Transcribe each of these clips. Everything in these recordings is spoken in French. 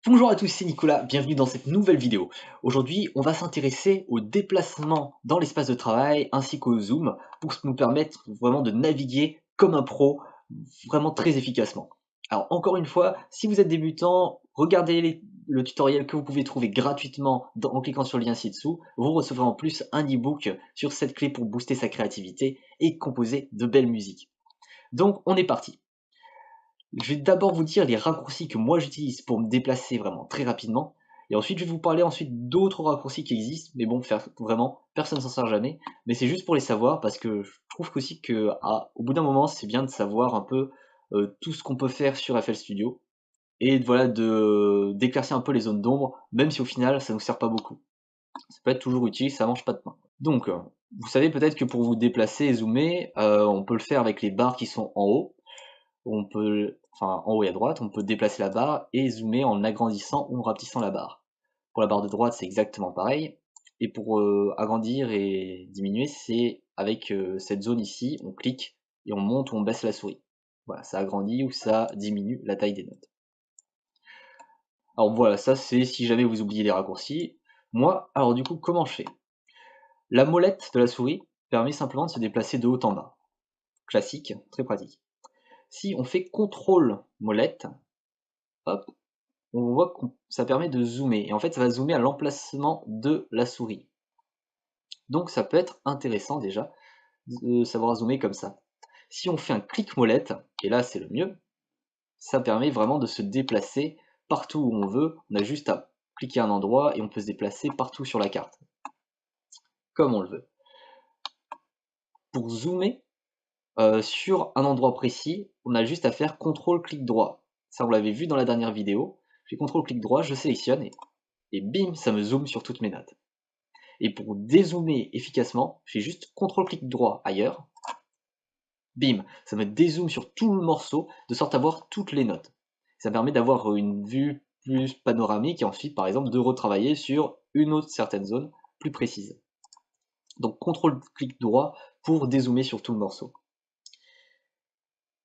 Bonjour à tous, c'est Nicolas, bienvenue dans cette nouvelle vidéo. Aujourd'hui, on va s'intéresser au déplacement dans l'espace de travail ainsi qu'au zoom pour nous permettre vraiment de naviguer comme un pro, vraiment très efficacement. Alors encore une fois, si vous êtes débutant, regardez le tutoriel que vous pouvez trouver gratuitement en cliquant sur le lien ci-dessous. Vous recevrez en plus un e-book sur 7 clés pour booster sa créativité et composer de belles musiques. Donc on est parti. Je vais d'abord vous dire les raccourcis que moi j'utilise pour me déplacer vraiment très rapidement. Et ensuite, je vais vous parler ensuite d'autres raccourcis qui existent. Mais bon, vraiment, personne s'en sert jamais. Mais c'est juste pour les savoir parce que je trouve qu'aussi que au bout d'un moment, c'est bien de savoir un peu tout ce qu'on peut faire sur FL Studio. Et voilà, d'éclaircir un peu les zones d'ombre, même si au final, ça ne nous sert pas beaucoup. Ça peut être toujours utile, ça mange pas de pain. Donc, vous savez peut-être que pour vous déplacer et zoomer, on peut le faire avec les barres qui sont en haut. En haut et à droite, on peut déplacer la barre et zoomer en agrandissant ou en rapetissant la barre. Pour la barre de droite, c'est exactement pareil. Et pour agrandir et diminuer, c'est avec cette zone ici, on clique et on monte ou on baisse la souris. Voilà, ça agrandit ou ça diminue la taille des notes. Alors voilà, ça c'est si jamais vous oubliez les raccourcis. Moi, alors du coup, comment je fais? La molette de la souris permet simplement de se déplacer de haut en bas. Classique, très pratique. Si on fait CTRL molette, hop, on voit que ça permet de zoomer. Et en fait, ça va zoomer à l'emplacement de la souris. Donc ça peut être intéressant déjà de savoir zoomer comme ça. Si on fait un clic molette, et là c'est le mieux, ça permet vraiment de se déplacer partout où on veut. On a juste à cliquer à un endroit et on peut se déplacer partout sur la carte, comme on le veut. Pour zoomer sur un endroit précis, on a juste à faire CTRL-clic droit. Ça on l'avait vu dans la dernière vidéo. Je fais CTRL-clic droit, je sélectionne et bim, ça me zoome sur toutes mes notes. Et pour dézoomer efficacement, je fais juste CTRL-clic droit ailleurs. Bim, ça me dézoome sur tout le morceau, de sorte à voir toutes les notes. Ça permet d'avoir une vue plus panoramique et ensuite, par exemple, de retravailler sur une autre certaine zone plus précise. Donc CTRL-clic droit pour dézoomer sur tout le morceau.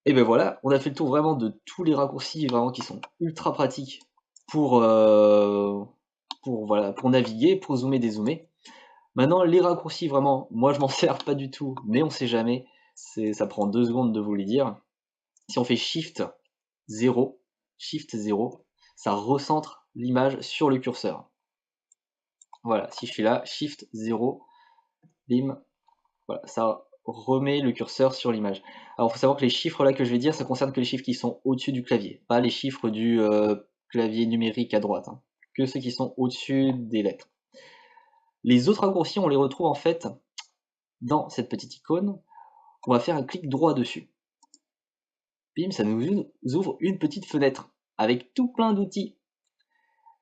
Et ben voilà, on a fait le tour vraiment de tous les raccourcis vraiment qui sont ultra pratiques pour naviguer, pour zoomer, dézoomer. Maintenant, les raccourcis, vraiment, moi je m'en sers pas du tout, mais on sait jamais. Ça prend 2 secondes de vous les dire. Si on fait Shift 0, ça recentre l'image sur le curseur. Voilà, si je suis là, Shift 0, bim, voilà, ça remet le curseur sur l'image. Alors il faut savoir que les chiffres là que je vais dire, ça concerne que les chiffres qui sont au-dessus du clavier, pas les chiffres du clavier numérique à droite, hein, que ceux qui sont au-dessus des lettres. Les autres raccourcis, on les retrouve en fait dans cette petite icône. On va faire un clic droit dessus. Bim, ça nous ouvre une petite fenêtre avec tout plein d'outils.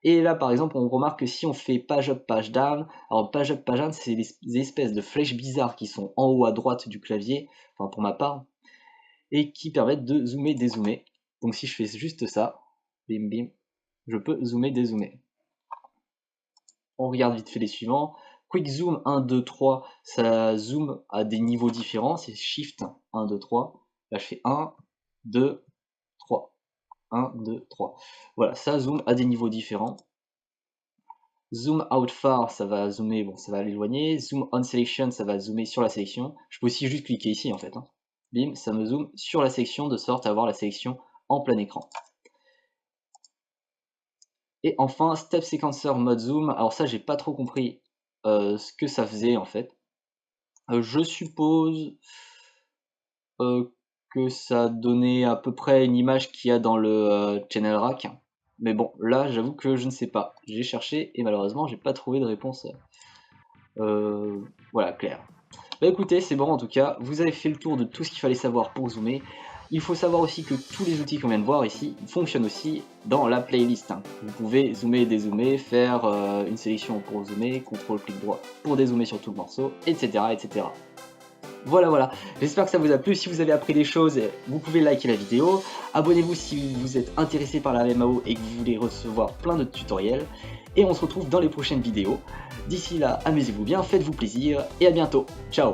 Et là, par exemple, on remarque que si on fait page up, page down, alors page up, page down, c'est des espèces de flèches bizarres qui sont en haut à droite du clavier, enfin pour ma part, et qui permettent de zoomer, dézoomer. Donc si je fais juste ça, bim bim, je peux zoomer, dézoomer. On regarde vite fait les suivants. Quick zoom 1, 2, 3, ça zoome à des niveaux différents, c'est shift 1, 2, 3. Là je fais 1, 2, 3. 1, 2, 3. Voilà, ça zoome à des niveaux différents. Zoom out far, ça va zoomer, bon, ça va l'éloigner. Zoom on selection, ça va zoomer sur la sélection. Je peux aussi juste cliquer ici en fait. Hein. Bim, ça me zoome sur la sélection de sorte à avoir la sélection en plein écran. Et enfin, Step Sequencer Mode Zoom. Alors ça, j'ai pas trop compris ce que ça faisait en fait. Je suppose que ça donnait à peu près une image qu'il y a dans le Channel Rack. Mais bon, là, j'avoue que je ne sais pas. J'ai cherché et malheureusement, j'ai pas trouvé de réponse voilà, claire. Bah écoutez, c'est bon en tout cas. Vous avez fait le tour de tout ce qu'il fallait savoir pour zoomer. Il faut savoir aussi que tous les outils qu'on vient de voir ici fonctionnent aussi dans la playlist. Vous pouvez zoomer et dézoomer, faire une sélection pour zoomer, CTRL-clic droit pour dézoomer sur tout le morceau, etc. etc. Voilà, j'espère que ça vous a plu. Si vous avez appris des choses, vous pouvez liker la vidéo. Abonnez-vous si vous êtes intéressé par la MAO et que vous voulez recevoir plein de tutoriels. Et on se retrouve dans les prochaines vidéos. D'ici là, amusez-vous bien, faites-vous plaisir et à bientôt. Ciao.